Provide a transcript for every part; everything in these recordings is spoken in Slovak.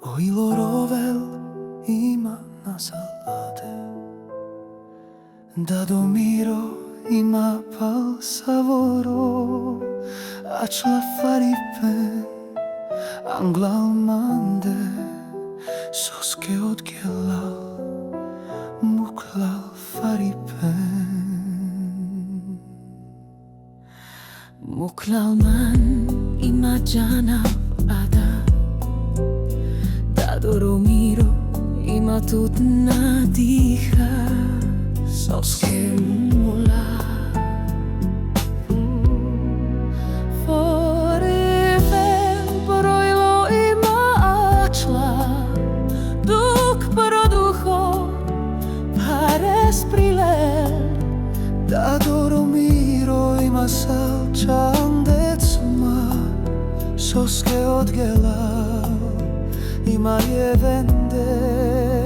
Oilo rovel ima na salate, da domiro ima pal savoro, acla faripen anglal mande, soske odgelal muklal faripen. Muklal man ima jana ada, Doromiro ima тут надиха, soske mula. Forever broilo ima achla, duk produjo pares prilel. Da Doromiro ima salčandecma, soske odgelal ima je vende.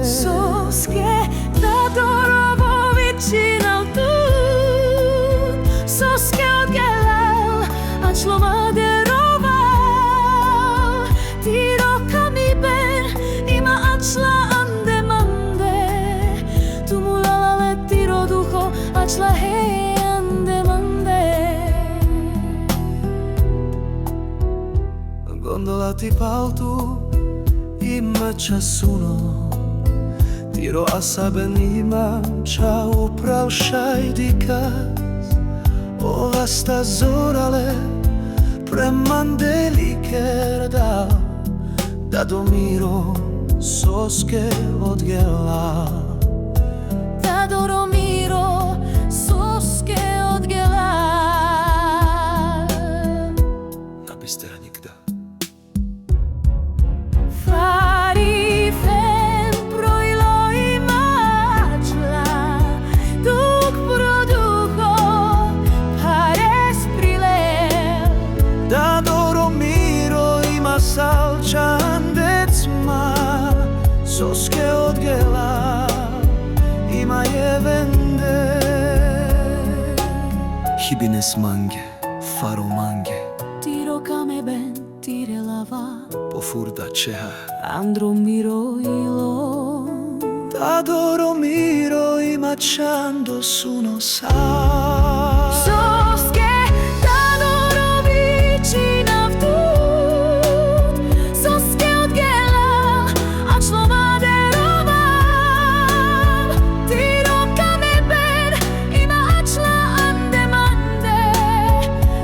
Soske da dorovovićinal tu, soske odgelal, ančlo maderoval. Ti roka mi ben ima ančla ande mande, tu mulala letiro duho, ančla hej ande mande. Gondola ti paltu ima časuno, tiro asaben ima čau pravšaj dikaz. Ova sta zorale premandelike da, da domiro soske odgela. Da Doromiro soske odgela. Napiste nikda. Da Doromiro ima salčandecma, soske odgela ima je vende. Hibines mange, faro mange, Tiro kame ben, tire lava, pofurda čeha. Andromiro ilo. Da Doromiro ima čando suno sa. Soske da dorovićinav tu, soske odgelal, ančlo maderoval. Ti roka me ben ima ančla ande mande,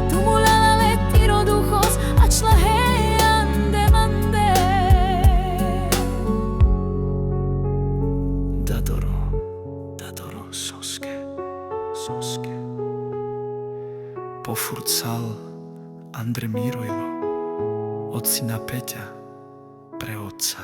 tu mulala letiro duhos, ančla hej ande mande. Da Doro, soske pofurcal Andre Miroilo od sina Peťa pre otca.